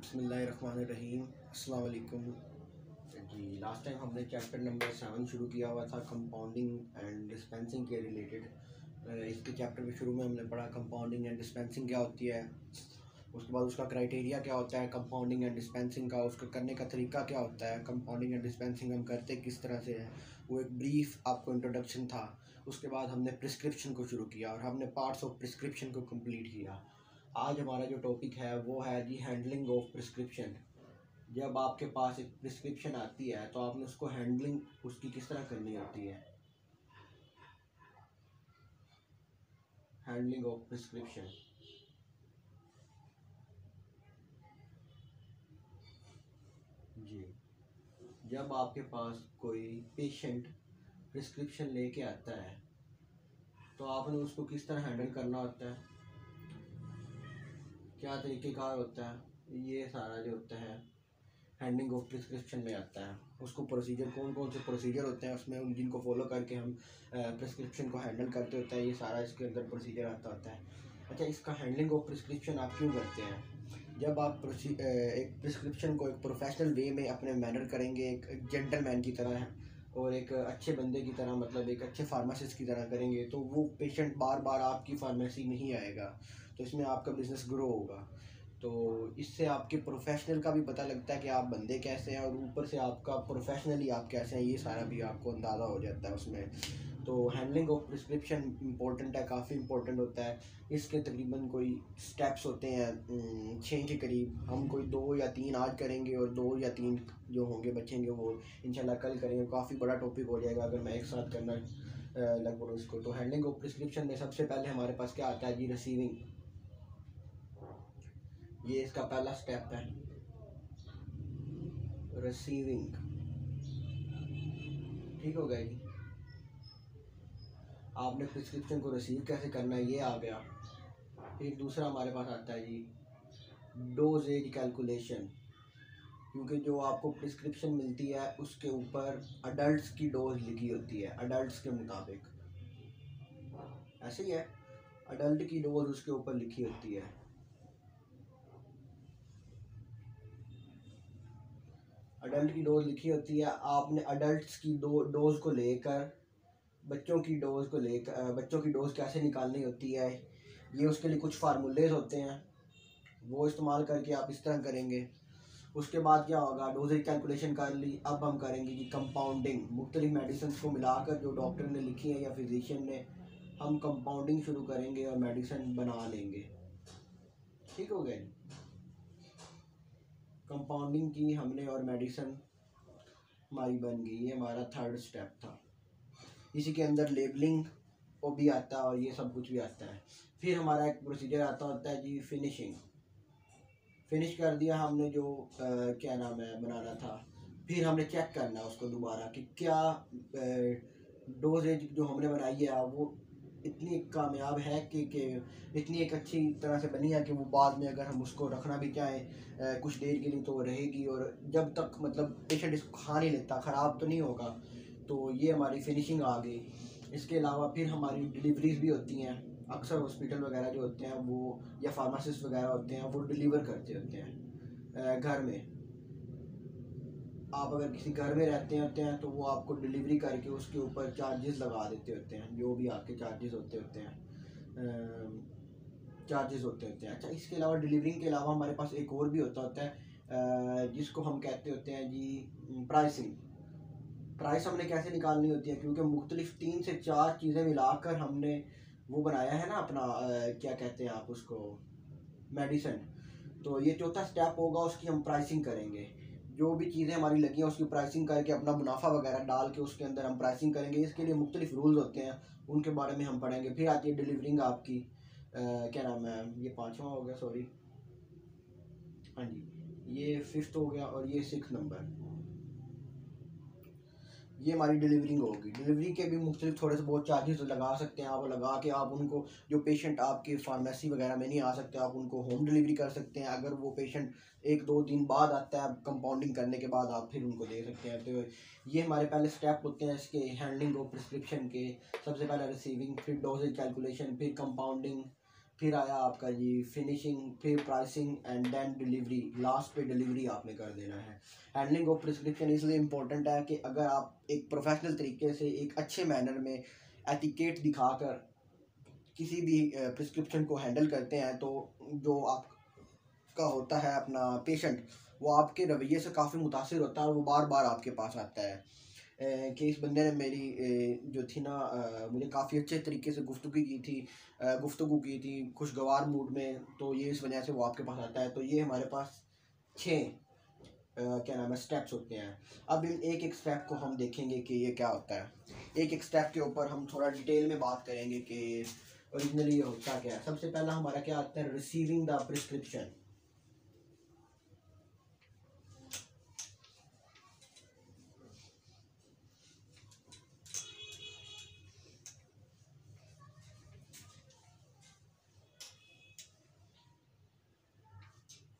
बिस्मिल्लाहिर्रहमानिर्रहीम। अस्सलाम वालेकुम जी। लास्ट टाइम हमने चैप्टर नंबर 7 शुरू किया हुआ था कंपाउंडिंग एंड डिस्पेंसिंग के रिलेटेड। इसके चैप्टर के शुरू में हमने पढ़ा कंपाउंडिंग एंड डिस्पेंसिंग क्या होती है, उसके बाद उसका क्राइटेरिया क्या होता है कंपाउंडिंग एंड डिस्पेंसिंग का, उसका करने का तरीका क्या होता है, कंपाउंडिंग एंड डिस्पेंसिंग हम करते किस तरह से है, वो एक ब्रीफ आपको इंट्रोडक्शन था। उसके बाद हमने प्रिस्क्रिप्शन को शुरू किया और हमने पार्ट्स ऑफ प्रिस्क्रिप्शन को कंप्लीट किया। आज हमारा जो टॉपिक है वो है जी हैंडलिंग ऑफ प्रिस्क्रिप्शन। जब आपके पास एक प्रिस्क्रिप्शन आती है तो आपने उसको हैंडलिंग उसकी किस तरह करनी होती है, हैंडलिंग ऑफ प्रिस्क्रिप्शन। जी, जब आपके पास कोई पेशेंट प्रिस्क्रिप्शन लेके आता है तो आपने उसको किस तरह हैंडल करना होता है, क्या तरीक़ेकार होता है, ये सारा जो होता है हैंडलिंग ऑफ प्रिस्क्रिप्शन में आता है। उसको प्रोसीजर कौन कौन से प्रोसीजर होते हैं उसमें, उन जिनको फॉलो करके हम प्रिस्क्रिप्शन को हैंडल करते होते हैं, ये सारा इसके अंदर प्रोसीजर आता होता है। अच्छा, इसका हैंडलिंग ऑफ प्रिस्क्रिप्शन आप क्यों करते हैं? जब आप एक प्रिस्क्रिप्शन को एक प्रोफेशनल वे में अपने मैनर करेंगे, एक जेंटलमैन की तरह है और एक अच्छे बंदे की तरह, मतलब एक अच्छे फार्मासिस्ट की तरह करेंगे, तो वो पेशेंट बार बार आपकी फार्मेसी नहीं आएगा, तो इसमें आपका बिज़नेस ग्रो होगा। तो इससे आपके प्रोफेशनल का भी पता लगता है कि आप बंदे कैसे हैं और ऊपर से आपका प्रोफेशनली आप कैसे हैं, ये सारा भी आपको अंदाज़ा हो जाता है उसमें। तो हैंडलिंग ऑफ प्रिस्क्रिप्शन इम्पोर्टेंट है, काफ़ी इम्पोर्टेंट होता है। इसके तकरीबन कोई स्टेप्स होते हैं 6 के करीब। हम कोई 2 या 3 आज करेंगे और 2 या 3 जो होंगे बचेंगे वो इंशाल्लाह कल करेंगे। काफ़ी बड़ा टॉपिक हो जाएगा अगर मैं एक साथ करना लग पड़ूँ इसको। तो हैंडलिंग ऑफ प्रिस्क्रिप्शन में सबसे पहले हमारे पास क्या आता है जी, रिसीविंग। ये इसका पहला स्टेप है, रिसीविंग। ठीक हो गया जी। आपने प्रिस्क्रिप्शन को रिसीव कैसे करना है ये आ गया। फिर दूसरा हमारे पास आता है जी डोजेज कैलकुलेशन, क्योंकि जो आपको प्रिस्क्रिप्शन मिलती है उसके ऊपर अडल्ट्स की डोज लिखी होती है, अडल्ट्स के मुताबिक ऐसे ही है, अडल्ट की डोज उसके ऊपर लिखी होती है। अडल्ट की डोज लिखी होती है, आपने अडल्ट्स की डोज को लेकर बच्चों की डोज को लेकर बच्चों की डोज कैसे निकालनी होती है, ये उसके लिए कुछ फार्मूलेज होते हैं, वो इस्तेमाल करके आप इस तरह करेंगे। उसके बाद क्या होगा, डोजेज कैलकुलेशन कर ली, अब हम करेंगे कि कंपाउंडिंग। मुख्तलिफ मेडिसिन को मिलाकर जो डॉक्टर ने लिखी है या फिजिशियन ने, हम कंपाउंडिंग शुरू करेंगे और मेडिसिन बना लेंगे। ठीक हो गया, कंपाउंडिंग की हमने और मेडिसिन हमारी बन गई। ये हमारा थर्ड स्टेप था। इसी के अंदर लेबलिंग वो भी आता है और ये सब कुछ भी आता है। फिर हमारा एक प्रोसीजर आता होता है जी फिनिशिंग। फिनिश कर दिया हमने जो क्या नाम है बनाना था, फिर हमने चेक करना है उसको दोबारा कि क्या डोजेज जो हमने बनाई है वो इतनी कामयाब है कि इतनी एक अच्छी तरह से बनी है कि वो बाद में अगर हम उसको रखना भी चाहें कुछ देर के लिए तो रहेगी, और जब तक मतलब पेशेंट इसको खा नहीं लेता ख़राब तो नहीं होगा। तो ये हमारी फिनिशिंग आ गई। इसके अलावा फिर हमारी डिलीवरीज भी होती हैं। अक्सर हॉस्पिटल वगैरह जो होते हैं वो या फार्मासिस्ट वगैरह होते हैं वो डिलीवर करते होते हैं घर में। आप अगर किसी घर में रहते होते हैं तो वो आपको डिलीवरी करके उसके ऊपर चार्जेस लगा देते होते हैं, जो भी आपके चार्जेस होते हैं चार्जेस होते होते हैं। अच्छा, इसके अलावा डिलीवरिंग के अलावा हमारे पास एक और भी होता है जिसको हम कहते होते हैं जी प्राइसिंग। प्राइस हमने कैसे निकालनी होती है, क्योंकि मुख्तलिफ 3 से 4 चीज़ें मिलाकर हमने वो बनाया है ना अपना क्या कहते हैं आप उसको, मेडिसिन। तो ये चौथा स्टेप होगा, उसकी हम प्राइसिंग करेंगे। जो भी चीज़ें हमारी लगी हैं उसकी प्राइसिंग करके अपना मुनाफा वगैरह डाल के उसके अंदर हम प्राइसिंग करेंगे। इसके लिए मुख्तलिफ रूल्स होते हैं, उनके बारे में हम पढ़ेंगे। फिर आती है डिलीवरिंग आपकी क्या नाम है, ये 5वां हो गया, सॉरी, हाँ जी, ये 5th हो गया और ये 6 नंबर, ये हमारी डिलीवरिंग होगी। डिलीवरी के भी मुख्तलिफ थोड़े से बहुत चार्जेस लगा सकते हैं आप, लगा के आप उनको, जो पेशेंट आपके फार्मेसी वगैरह में नहीं आ सकते, आप उनको होम डिलीवरी कर सकते हैं। अगर वो पेशेंट 1-2 दिन बाद आता है कंपाउंडिंग करने के बाद, आप फिर उनको दे सकते हैं। तो ये हमारे पहले स्टेप होते हैं इसके हैंडलिंग ऑफ प्रिस्क्रिप्शन के। सबसे पहले रिसीविंग, फिर डोजेज कैलकुलेशन, फिर कंपाउंडिंग, फिर आया आपका जी फिनिशिंग, फिर pricing and then delivery, last पे डिलीवरी आपने कर देना है। हैंडलिंग ऑफ प्रिस्क्रिप्शन इसलिए इम्पोर्टेंट है कि अगर आप एक प्रोफेशनल तरीके से एक अच्छे मैनर में एटिकेट दिखाकर किसी भी प्रिस्क्रिप्शन को हैंडल करते हैं तो जो आपका होता है अपना पेशेंट, वो आपके रवैये से काफ़ी मुतासिर होता है और वो बार बार आपके पास आता है। कि इस बंदे ने मेरी जो थी ना मुझे काफ़ी अच्छे तरीके से गुफ्तगू की थी खुशगवार मूड में, तो ये इस वजह से वो आपके पास आता है। तो ये हमारे पास 6 क्या नाम है स्टेप्स होते हैं। अब इन एक एक स्टेप को हम देखेंगे कि ये क्या होता है। एक एक स्टेप के ऊपर हम थोड़ा डिटेल में बात करेंगे कि ओरिजिनली ये होता क्या है। सबसे पहला हमारा क्या आता है, रिसीविंग द प्रिस्क्रिप्शन।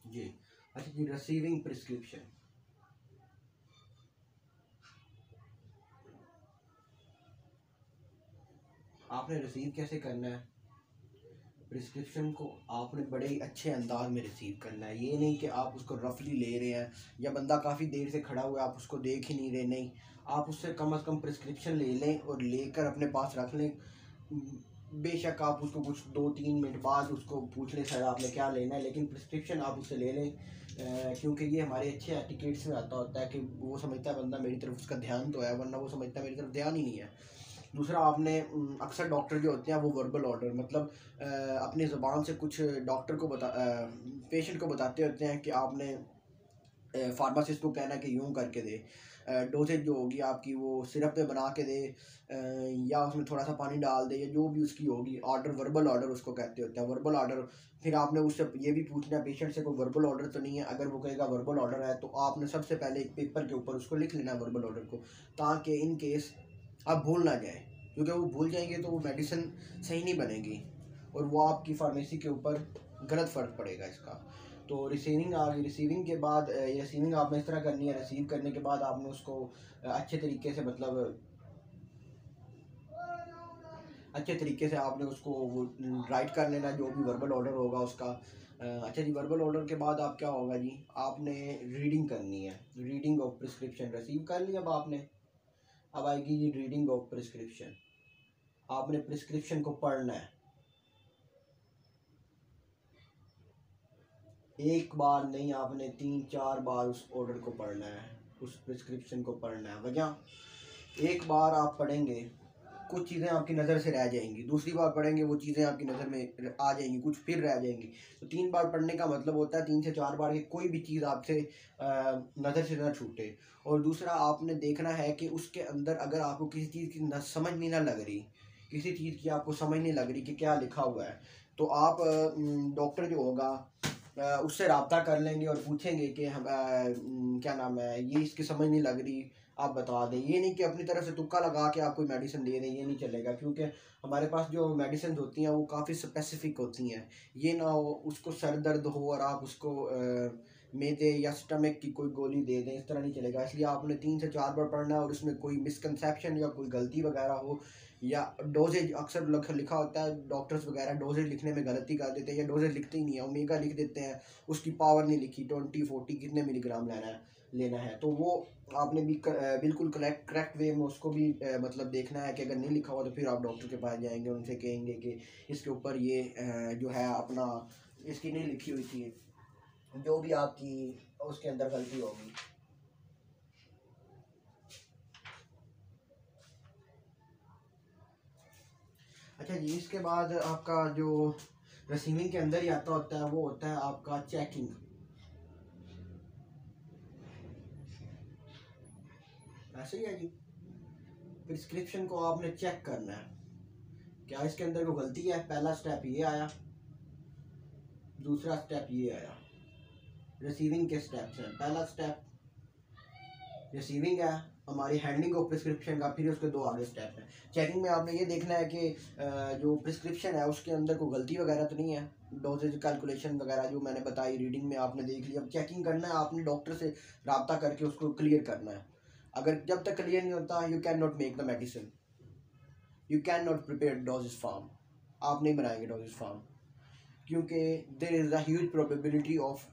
जी अच्छा जी, रिसीविंग प्रिस्क्रिप्शन। आपने रिसीव कैसे करना है प्रिस्क्रिप्शन को, आपने बड़े ही अच्छे अंदाज में रिसीव करना है। ये नहीं कि आप उसको रफली ले रहे हैं या बंदा काफ़ी देर से खड़ा हुआ है आप उसको देख ही नहीं रहे, नहीं, आप उससे कम से कम प्रिस्क्रिप्शन ले लें और लेकर अपने पास रख लें। बेशक आप उसको कुछ 2-3 मिनट बाद उसको पूछ लें सर आपने क्या लेना है, लेकिन प्रिस्क्रिप्शन आप उससे ले लें। क्योंकि ये हमारे अच्छे एटिकेट्स में आता होता है कि वो समझता है बंदा मेरी तरफ उसका ध्यान तो है, वरना वो समझता है मेरी तरफ ध्यान ही नहीं है। दूसरा, आपने अक्सर डॉक्टर जो होते हैं वो वर्बल ऑर्डर मतलब अपनी ज़बान से कुछ डॉक्टर को पेशेंट को बताते होते हैं कि आपने फार्मासिस्ट को कहना है कि यूँ करके दे, डोजेज जो होगी आपकी वो सिरप में बना के दे, या उसमें थोड़ा सा पानी डाल दे, या जो भी उसकी होगी ऑर्डर, वर्बल ऑर्डर उसको कहते होते हैं, वर्बल ऑर्डर। फिर आपने उससे ये भी पूछना है पेशेंट से कोई वर्बल ऑर्डर तो नहीं है। अगर वो कहेगा वर्बल ऑर्डर है तो आपने सबसे पहले एक पेपर के ऊपर उसको लिख लेना है वर्बल ऑर्डर को, ताकि इन केस आप भूल ना जाए, क्योंकि वो भूल जाएंगे तो वो मेडिसिन सही नहीं बनेगी और वो आपकी फार्मेसी के ऊपर गलत फ़र्क पड़ेगा इसका। तो रिसीविंग आ गई। रिसीविंग के बाद ये रिसीविंग आपने इस तरह करनी है, रिसीव करने के बाद आपने उसको अच्छे तरीके से मतलब अच्छे तरीके से आपने उसको वो राइट कर लेना जो भी वर्बल ऑर्डर होगा उसका। अच्छा जी, वर्बल ऑर्डर के बाद आप क्या होगा जी, आपने रीडिंग करनी है, रीडिंग ऑफ प्रिस्क्रिप्शन। रिसीव कर लिया अब आपने, अब आएगी जी रीडिंग ऑफ प्रिस्क्रिप्शन। आपने प्रिस्क्रिप्शन को पढ़ना है, एक बार नहीं आपने 3-4 बार उस ऑर्डर को पढ़ना है, उस प्रिस्क्रिप्शन को पढ़ना है। वजह, एक बार आप पढ़ेंगे कुछ चीज़ें आपकी नज़र से रह जाएंगी, दूसरी बार पढ़ेंगे वो चीज़ें आपकी नज़र में आ जाएंगी, कुछ फिर रह जाएंगी। तो 3 बार पढ़ने का मतलब होता है 3 से 4 बार की कोई भी चीज़ आपसे नज़र से ना छूटे। और दूसरा, आपने देखना है कि उसके अंदर अगर आपको किसी चीज़ की समझ नहीं ना लग रही, किसी चीज़ की आपको समझ नहीं लग रही कि क्या लिखा हुआ है, तो आप डॉक्टर जो होगा उससे रब्ता कर लेंगे और पूछेंगे कि हम क्या नाम है, ये इसकी समझ नहीं लग रही, आप बता दें। ये नहीं कि अपनी तरफ से तुक्का लगा के आप कोई मेडिसिन दे दें, ये नहीं चलेगा, क्योंकि हमारे पास जो मेडिसिन होती हैं वो काफ़ी स्पेसिफिक होती हैं। ये ना हो उसको सर दर्द हो और आप उसको मैदे या स्टमक की कोई गोली दे दें, इस तरह नहीं चलेगा। इसलिए आपने 3 से 4 बार पढ़ना है और उसमें कोई मिसकंसेप्शन या कोई गलती वगैरह हो, या डोजेज अक्सर लिखा होता है, डॉक्टर्स वगैरह डोजेज लिखने में गलती कर देते हैं या डोजेज लिखते ही नहीं है, ओमेगा लिख देते हैं, उसकी पावर नहीं लिखी, 20-40 कितने मिलीग्राम लेना है। तो वो आपने भी बिल्कुल करेक्ट वे में उसको भी मतलब देखना है कि अगर नहीं लिखा हुआ तो फिर आप डॉक्टर के पास जाएंगे, उनसे कहेंगे कि इसके ऊपर ये जो है अपना इसकी नहीं लिखी हुई थी, जो भी आपकी उसके अंदर गलती होगी। अच्छा जी, इसके बाद आपका जो रिसीविंग के अंदर ही आता होता है वो होता है आपका चेकिंग। ऐसे ही है जी, प्रिस्क्रिप्शन को आपने चेक करना है, क्या इसके अंदर कोई गलती है। पहला स्टेप ये आया, दूसरा स्टेप ये आया। रिसीविंग के स्टेप्स हैं, पहला स्टेप रिसीविंग है हमारी हैंडलिंग ऑफ प्रिस्क्रिप्शन का, फिर उसके 2 आगे स्टेप हैं। चेकिंग में आपने ये देखना है कि जो प्रिस्क्रिप्शन है उसके अंदर कोई गलती वगैरह तो नहीं है, डोजेज कैलकुलेशन वगैरह जो मैंने बताई रीडिंग में आपने देख लिया। अब चेकिंग करना है, आपने डॉक्टर से रब्ता करके उसको क्लियर करना है। अगर जब तक क्लियर नहीं होता, you can not make the medicine, you can not prepare dosage form, आप नहीं बनाएंगे डोजेज फॉर्म। क्योंकि there is a huge probability of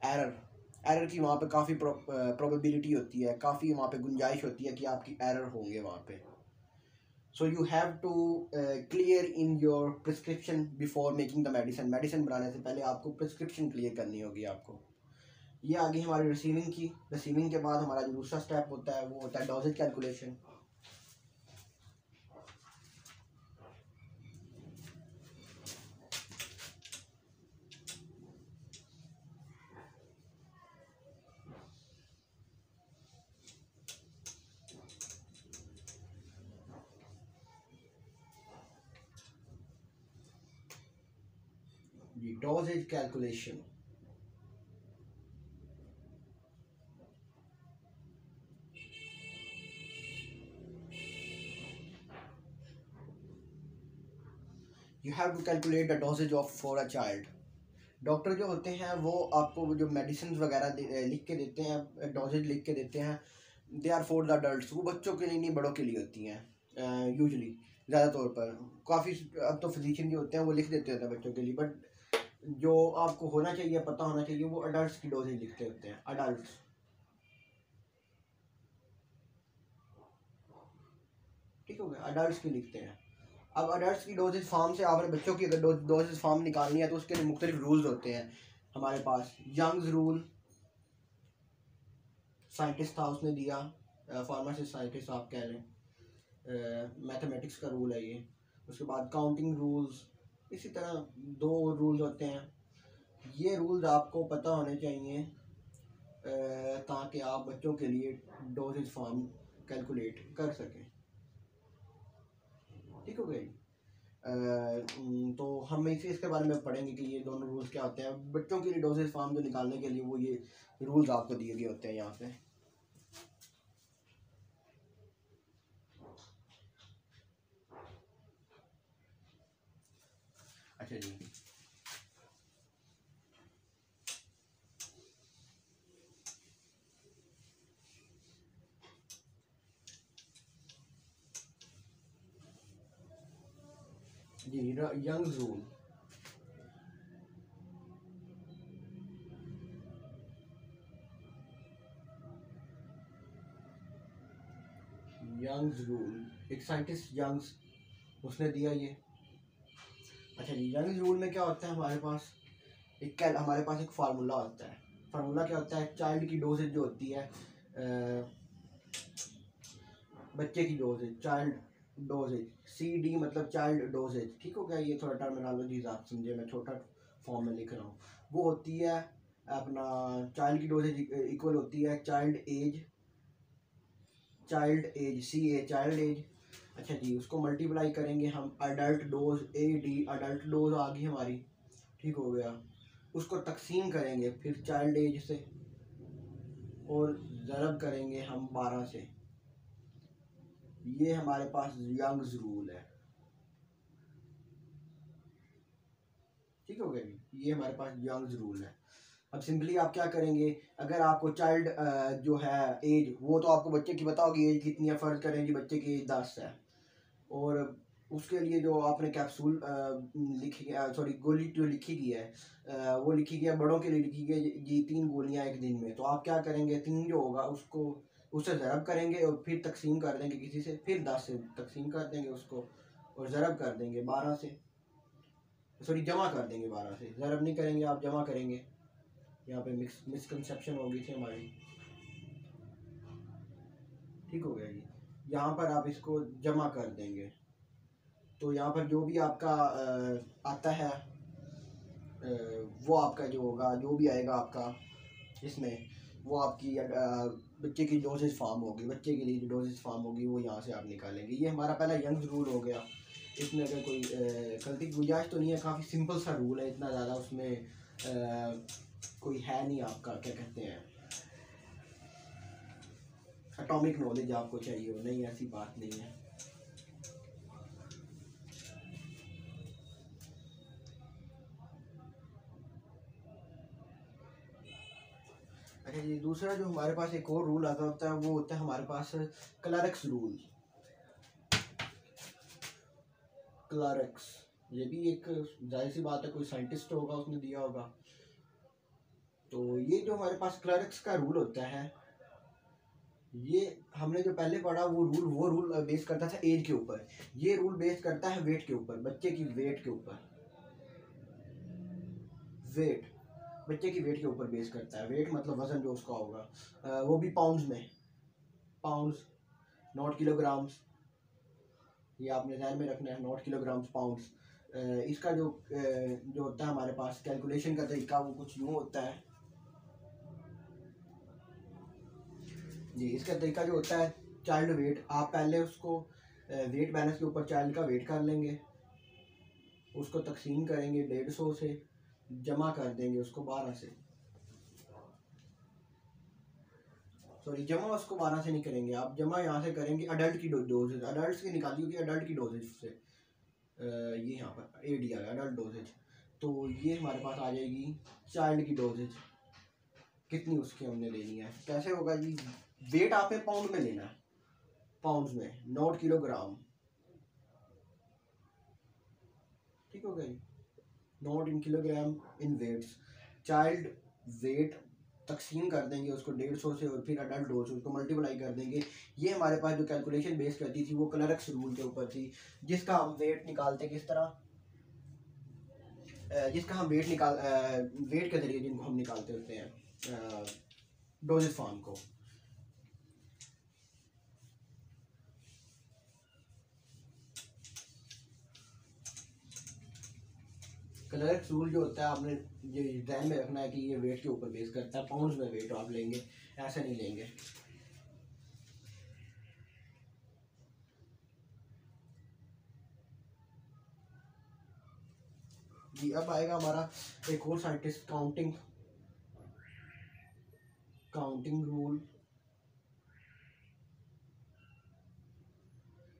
error की वहाँ पे काफ़ी प्रोबेबिलिटी होती है, काफ़ी वहाँ पे गुंजाइश होती है कि आपकी एरर होंगे वहाँ पे. So you have to clear in your prescription before making the medicine बनाने से पहले आपको प्रिस्क्रिप्शन क्लियर करनी होगी आपको. ये आगे हमारी रिसीविंग के बाद हमारा जो दूसरा स्टेप होता है वो होता है dosage calculation. Dosage calculation. You have to calculate the dosage of for a child. Doctor जो होते हैं वो आपको जो मेडिसिन वगैरह लिख के देते हैं, डोजेज लिख के देते हैं, they are for the adult. वो बच्चों के लिए नहीं, बड़ों के लिए होती हैं यूजली, ज़्यादा तौर पर. काफ़ी अब तो फिजिशियन जो होते हैं वो लिख देते होते हैं बच्चों के लिए, बट जो आपको होना चाहिए, पता होना चाहिए, वो अडल्ट की डोजेज लिखते होते हैं. अडल्ट, ठीक हो गया, अडल्ट की लिखते हैं. अब अडल्ट की डोजेज फार्म से आपने बच्चों की अगर डोजेज फार्म निकालनी है तो उसके लिए मुख्तलिफ रूल्स होते हैं हमारे पास. यंग्स रूल साइंटिस्ट था उसने दिया, फार्मासिस्ट साइंटिस्ट आप कह लें, मैथमेटिक्स का रूल है ये. उसके बाद काउंटिंग रूल्स, इसी तरह 2 रूल्स होते हैं. ये रूल्स आपको पता होने चाहिए ताकि आप बच्चों के लिए डोजेज फार्म कैलकुलेट कर सकें. ठीक हो गई. तो हम इसके बारे में पढ़ेंगे कि ये दोनों रूल्स क्या होते हैं. बच्चों के लिए डोजेज फार्म जो निकालने के लिए वो ये रूल्स आपको दिए गए होते हैं यहाँ पे. अच्छा जी, यंग्स रूल. यंग्स रूल एक साइंटिस्ट यंग्स उसने दिया ये. अच्छा जी, यंग्स रूल में क्या होता है हमारे पास एक फार्मूला होता है. फार्मूला क्या होता है, चाइल्ड की डोजेज जो होती है, बच्चे की डोजेज, चाइल्ड डोजेज, CD मतलब चाइल्ड डोजेज. ठीक हो गया, ये थोड़ा टर्मिनोलॉजीज आप समझे, मैं छोटा फॉर्म में लिख रहा हूँ. वो होती है अपना चाइल्ड की डोजेज इक्वल होती है child age, CA child age. अच्छा जी, उसको मल्टीप्लाई करेंगे हम adult dose, AD adult dose आ गई हमारी. ठीक हो गया. उसको तकसीम करेंगे फिर चाइल्ड एज से और ज़रब करेंगे हम 12 से. ये हमारे पास यंग्स रूल है. ठीक हो गया, ये हमारे पास यंग्स रूल है. अब सिंपली आप क्या करेंगे, अगर आपको चाइल्ड जो है एज, वो तो आपको बच्चे की पता होगी एज कितनी है, फ़र्ज करेंगे बच्चे की एज 10 है, और उसके लिए जो आपने कैप्सूल लिखी, सॉरी गोली जो लिखी गई है, वो लिखी गई है बड़ों के लिए, लिखी गई जी 3 गोलियां एक दिन में. तो आप क्या करेंगे, 3 जो होगा उसको उससे ज़रब करेंगे और फिर तकसीम कर देंगे किसी से, फिर 10 से तकसीम कर देंगे उसको और ज़रब कर देंगे 12 से, सॉरी जमा कर देंगे 12 से. ज़रब नहीं करेंगे आप, जमा करेंगे. यहाँ पे मिसकंसेप्शन हो गई थी हमारी. ठीक हो गया जी. यहाँ पर आप इसको जमा कर देंगे तो यहाँ पर जो भी आपका आता है, वो आपका जो होगा, जो भी आएगा आपका इसमें, वो आपकी बच्चे की डोजेज फार्म होगी. बच्चे के लिए जो डोजेज फार्म होगी वो यहाँ से आप निकालेंगे. ये हमारा पहला यंग्स रूल हो गया. इसमें अगर कोई गलती की गुंजाइश तो नहीं है, काफ़ी सिंपल सा रूल है, इतना ज़्यादा उसमें कोई है नहीं आपका, क्या कहते हैं, एटॉमिक नॉलेज आपको चाहिए हो, नहीं ऐसी बात नहीं है. अच्छा जी, दूसरा जो हमारे पास एक और रूल आता होता है वो होता है हमारे पास क्लर्क्स रूल. क्लर्क्स ये भी एक जाहिर सी बात है, कोई साइंटिस्ट होगा उसने दिया होगा। तो ये जो हमारे पास क्लर्क्स का रूल होता है, ये हमने जो पहले पढ़ा वो रूल बेस करता था एज के ऊपर। ये रूल बेस करता है वेट के ऊपर, बच्चे की वेट के ऊपर। वेट बच्चे की वेट के ऊपर बेस करता है। वेट मतलब वजन जो उसका होगा, वो भी पाउंड्स में, पाउंड्स नॉट किलोग्राम्स। ये आपने ध्यान में रखना है, नॉट किलोग्राम्स पाउंड्स। इसका जो होता है हमारे पास कैलकुलेशन का तरीका, वो कुछ यूँ होता है जी। इसका तरीका जो होता है, चाइल्ड वेट, आप पहले उसको वेट बैलेंस के ऊपर चाइल्ड का वेट कर लेंगे, उसको तकसीम करेंगे 150 से, जमा कर देंगे उसको 12 से, सॉरी जमा उसको 12 से नहीं करेंगे आप, जमा यहाँ से करेंगे अडल्ट की डोजेज, अडल्ट की निकाली होगी अडल्ट की डोजेज से। ये यहाँ पर ए डी आ अडल्ट डोजेज, तो ये हमारे पास आ जाएगी चाइल्ड की डोजेज, कितनी उसकी हमने लेनी है। कैसे होगा जी, वेट आपने पाउंड में लेना है, पाउंड्स में, नॉट किलोग्राम, ठीक हो गई, not in kilogram in weights. Child weight तकसीम कर देंगे उसको 150 से, और फिर अडल्ट डोज उसको मल्टीप्लाई कर देंगे। ये हमारे पास जो कैलकुलेशन बेस करती थी वो क्लर्क्स रूल के ऊपर थी, जिसका हम वेट निकालते किस तरह, जिसका हम वेट वेट के जरिए जिनको हम निकालते होते हैं डोजेस फॉर्म को। क्लर्क्स रूल जो होता है, आपने ये ध्यान में रखना है कि ये वेट के ऊपर बेस करता है, पाउंड्स में वेट आप लेंगे, ऐसे नहीं लेंगे। जी अब आएगा हमारा एक और साइंटिस्ट, काउंटिंग, काउंटिंग रूल।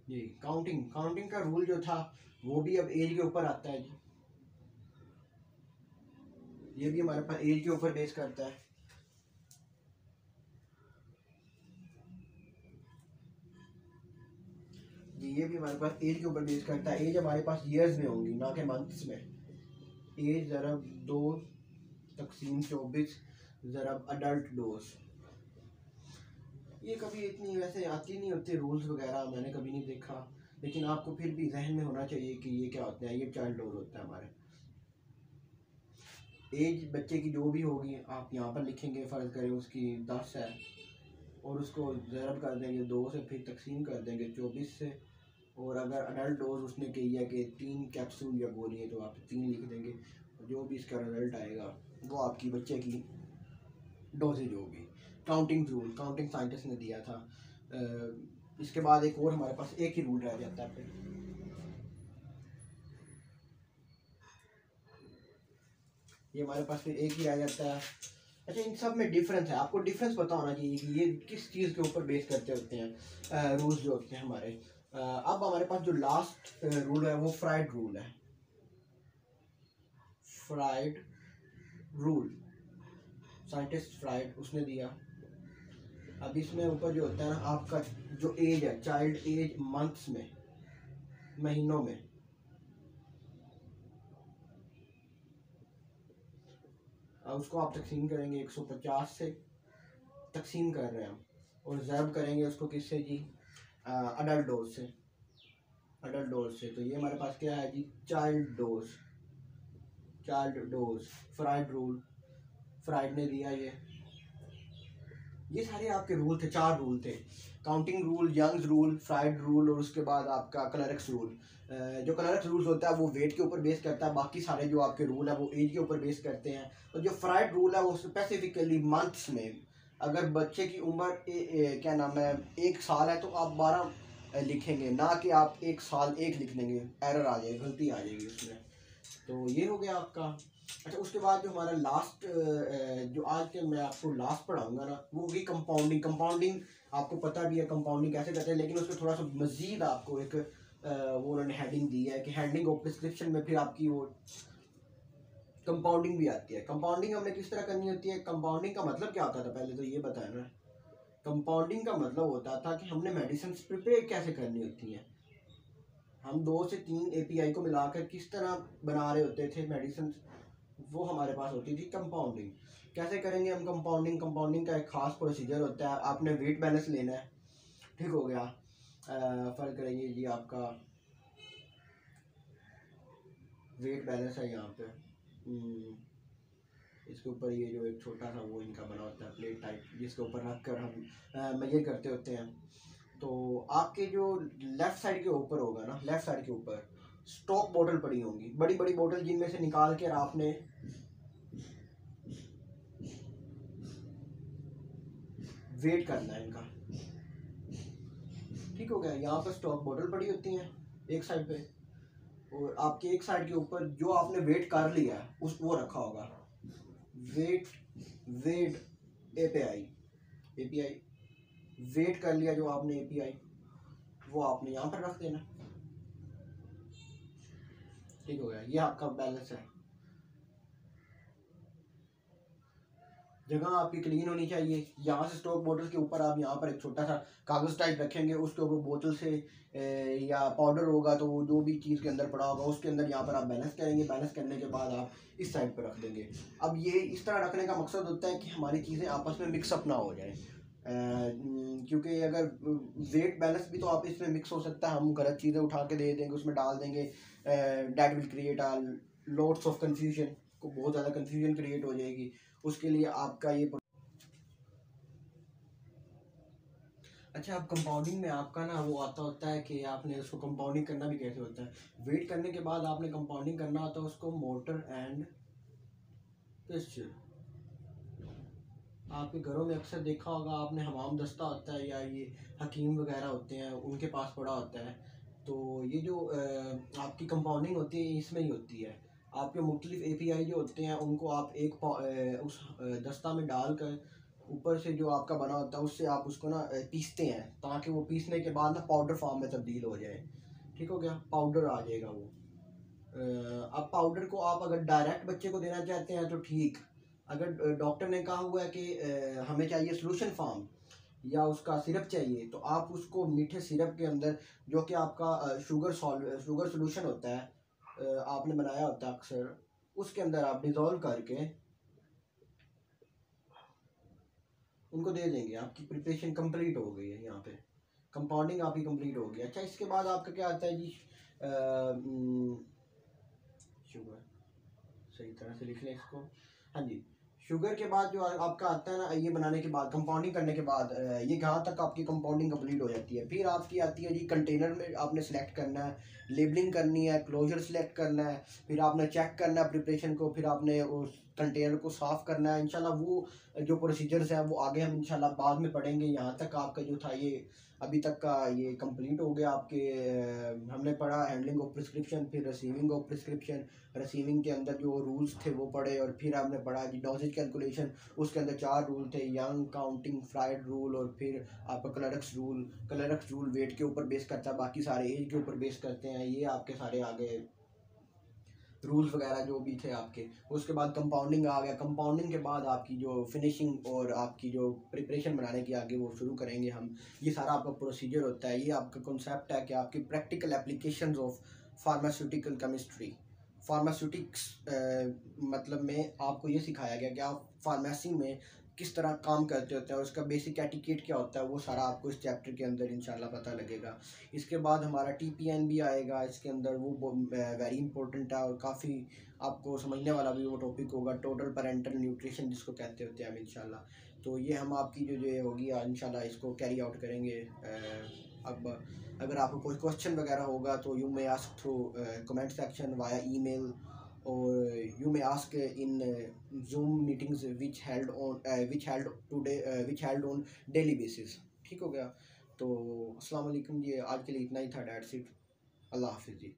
जी काउंटिंग, काउंटिंग का रूल जो था वो भी अब एज के ऊपर आता है जी। ये भी हमारे पास एज के ऊपर बेस करता है। जी ये भी हमारे पास एज के ऊपर बेस करता है। एज हमारे पास ईयर्स में होंगी, ना कि मंथ्स में। एज ज़रब 2 तकसीम 24 ज़रब अडल्ट डोज। ये कभी इतनी वैसे आती नहीं होती रूल्स वगैरह, मैंने कभी नहीं देखा, लेकिन आपको फिर भी जहन में होना चाहिए कि ये क्या होते हैं। ये चाइल्ड डोज होता है हमारे। एज बच्चे की जो भी होगी आप यहाँ पर लिखेंगे, फ़र्ज़ करें उसकी 10 है, और उसको ज़रब कर देंगे 2 से, फिर तकसीम कर देंगे 24 से, और अगर अडल्ट डोज उसने कही है कि 3 कैप्सूल या गोली है तो आप 3 लिख देंगे। जो भी इसका रिजल्ट आएगा वो आपकी बच्चे की डोजेज होगी। काउंटिंग रूल, काउंटिंग साइंटिस्ट ने दिया था। इसके बाद एक और हमारे पास एक ही रूल रह जाता है फिर, ये हमारे पास फिर एक ही रह जाता है। अच्छा इन सब में डिफरेंस है, आपको डिफरेंस पता होना चाहिए कि ये किस चीज़ के ऊपर बेस करते होते हैं रूल्स जो होते हैं हमारे। अब हमारे पास जो लास्ट रूल है वो फ्राइड रूल है। फ्राइड रूल, साइंटिस्ट फ्राइड उसने दिया। अब इसमें ऊपर जो होता है ना आपका जो एज है, चाइल्ड एज मंथ्स में, महीनों में, अब उसको आप तकसीम करेंगे 150 से, तकसीम कर रहे हैं हम, और ज़रब करेंगे उसको किससे जी, अडल्ट डोज से, अडल्ट डोज से। तो ये हमारे पास क्या है जी, child dose, child dose, Fried rule, Fried ने दिया ये सारे आपके रूल थे, 4 रूल थे। Counting rule, Young's rule, Fried's rule, और उसके बाद आपका क्लर्क्स रूल। जो क्लर्क्स रूल्स होता है वो वेट के ऊपर बेस करता है, बाकी सारे जो आपके रूल है वो एज के ऊपर बेस करते हैं। और जो फ्राइड रूल है वो स्पेसिफिकली मंथ्स में, अगर बच्चे की उम्र क्या नाम है 1 साल है तो आप 12 लिखेंगे, ना कि आप 1 साल 1 लिख देंगे, एरर आ जाएगी, गलती आ जाएगी उसमें। तो ये हो गया आपका। अच्छा उसके बाद जो हमारा लास्ट, जो आज के मैं आपको लास्ट पढ़ाऊंगा ना, वो होगी कंपाउंडिंग। कंपाउंडिंग आपको पता भी है कंपाउंडिंग कैसे करते हैं, लेकिन उसमें थोड़ा सा मजीद आपको एक वो उन्होंने हेडिंग दी है कि हेडिंग ऑफ डिस्क्रिप्शन में फिर आपकी वो कंपाउंडिंग भी आती है। कंपाउंडिंग हमने किस तरह करनी होती है, कंपाउंडिंग का मतलब क्या होता था पहले तो ये बताया ना। कंपाउंडिंग का मतलब होता था कि हमने मेडिसिन प्रिपेयर कैसे करनी होती हैं। हम 2 से 3 एपीआई को मिलाकर किस तरह बना रहे होते थे मेडिसिन, वो हमारे पास होती थी कंपाउंडिंग। कैसे करेंगे हम कंपाउंडिंग? कंपाउंडिंग का एक खास प्रोसीजर होता है। आपने वेट बैलेंस लेना है, ठीक हो गया। फर्क करेंगे जी, आपका वेट बैलेंस है यहाँ पे। इसके ऊपर ये जो एक छोटा सा वो इनका बना होता है प्लेट टाइप, जिसके ऊपर रख कर हम मेजर करते होते हैं। तो आपके जो लेफ़्ट साइड के ऊपर होगा ना, लेफ़्ट साइड के ऊपर स्टॉक बोतल पड़ी होंगी, बड़ी बड़ी बोतल, जिनमें से निकाल कर आपने वेट करना है इनका, ठीक हो गया। यहाँ पर स्टॉक बोतल पड़ी होती हैं एक साइड पे, और आपके एक साइड के ऊपर जो आपने वेट कर लिया है उस वो रखा होगा। Weight weight API API weight कर लिया जो आपने एपीआई, वो आपने यहाँ पर रख देना, ठीक हो गया। ये आपका बैलेंस है। जगह आपकी क्लीन होनी चाहिए। यहाँ से स्टॉक बोतल के ऊपर आप यहाँ पर एक छोटा सा कागज़ टाइप रखेंगे, उसके ऊपर बोतल से या पाउडर होगा तो जो भी चीज़ के अंदर पड़ा होगा उसके अंदर यहाँ पर आप बैलेंस करेंगे। बैलेंस करने के बाद आप इस साइड पर रख देंगे। अब ये इस तरह रखने का मकसद होता है कि हमारी चीज़ें आपस में मिक्सअप ना हो जाए, क्योंकि अगर वेट बैलेंस भी तो आप इसमें मिक्स हो सकता है, हम गलत चीज़ें उठा के दे देंगे उसमें डाल देंगे, that will create a lots of confusion, को बहुत ज़्यादा कन्फ्यूजन क्रिएट हो जाएगी। उसके लिए आपका ये अच्छा, अब कंपाउंडिंग में आपका ना वो आता होता है कि आपने उसको कंपाउंडिंग करना भी कैसे होता है। वेट करने के बाद आपने कंपाउंडिंग करना होता है उसको मोर्टर एंड पेस्चर। आपके घरों में अक्सर देखा होगा आपने, हमाम दस्ता होता है या ये हकीम वगैरह होते हैं उनके पास पड़ा होता है। तो ये जो आपकी कंपाउंडिंग होती है इसमें ही होती है। आपके मुख्तलिफ एपीआई जो होते हैं उनको आप उस दस्ता में डाल कर ऊपर से जो आपका बना होता है उससे आप उसको ना पीसते हैं, ताकि वो पीसने के बाद ना पाउडर फॉर्म में तब्दील हो जाए, ठीक हो गया। पाउडर आ जाएगा वो। अब पाउडर को आप अगर डायरेक्ट बच्चे को देना चाहते हैं तो ठीक। अगर डॉक्टर ने कहा हुआ है कि हमें चाहिए सोल्यूशन फॉर्म या उसका सिरप चाहिए, तो आप उसको मीठे सिरप के अंदर, जो कि आपका शुगर सोल्यूशन होता है, आपने बनाया होता है अक्सर, उसके अंदर आप डिज़ोल्व करके उनको दे देंगे। आपकी प्रिपरेशन कंप्लीट हो गई है, यहाँ पे कंपाउंडिंग आपकी कंप्लीट हो गई। अच्छा, इसके बाद आपका क्या आता है जी? शुगर, सही तरह से लिख लें इसको। हाँ जी, शुगर के बाद जो आपका आता है ना, ये बनाने के बाद कंपाउंडिंग करने के बाद ये कहाँ तक आपकी कंपाउंडिंग कंप्लीट हो जाती है। फिर आपकी आती है जी, कंटेनर में आपने सेलेक्ट करना है, लेबलिंग करनी है, क्लोजर सेलेक्ट करना है, फिर आपने चेक करना है प्रिपरेशन को, फिर आपने उस कंटेनर को साफ़ करना है। इंशाल्लाह वो जो प्रोसीजर्स हैं वो आगे हम इंशाल्लाह बाद में पढ़ेंगे। यहाँ तक आपका जो था ये अभी तक का ये कंप्लीट हो गया। आपके हमने पढ़ा हैंडलिंग ऑफ प्रिस्क्रिप्शन, फिर रिसीविंग ऑफ प्रिस्क्रिप्शन, रिसीविंग के अंदर जो रूल्स थे वो पढ़े, और फिर हमने पढ़ा जी डोजेज कैलकुलेशन। उसके अंदर 4 रूल थे, यंग, काउंटिंग, फ्राइड रूल, और फिर आपका Clark's rule. Clark's rule weight के ऊपर बेस करता है, बाकी सारे एज के ऊपर बेस करते हैं। ये आपके सारे आगे रूल्स वगैरह जो भी थे आपके। उसके बाद कंपाउंडिंग आ गया। कंपाउंडिंग के बाद आपकी जो फिनिशिंग और आपकी जो प्रिपरेशन बनाने की आगे वो शुरू करेंगे हम। ये सारा आपका प्रोसीजर होता है। ये आपका कॉन्सेप्ट है कि आपकी practical applications of pharmaceutical chemistry, pharmaceutics मतलब में आपको ये सिखाया गया कि आप फार्मेसी में किस तरह काम करते होते हैं और उसका बेसिक एटिकेट क्या होता है, वो सारा आपको इस चैप्टर के अंदर इंशाल्लाह पता लगेगा। इसके बाद हमारा टीपीएन भी आएगा इसके अंदर, वो वेरी इंपॉर्टेंट है और काफ़ी आपको समझने वाला भी वो टॉपिक होगा, टोटल पेरेंटल न्यूट्रिशन जिसको कहते होते हैं हम इंशाल्लाह। तो ये हम आपकी जो ये होगी इंशाल्लाह इसको कैरी आउट करेंगे। अब अगर आपको कोई क्वेश्चन वगैरह होगा तो you may ask through comment section via email, or you may ask in Zoom meetings which held on daily basis, ठीक हो गया। तो अस्सलाम वालेकुम जी, आज के लिए इतना ही था। डेट्स इट, अल्लाह हाफिज़ जी।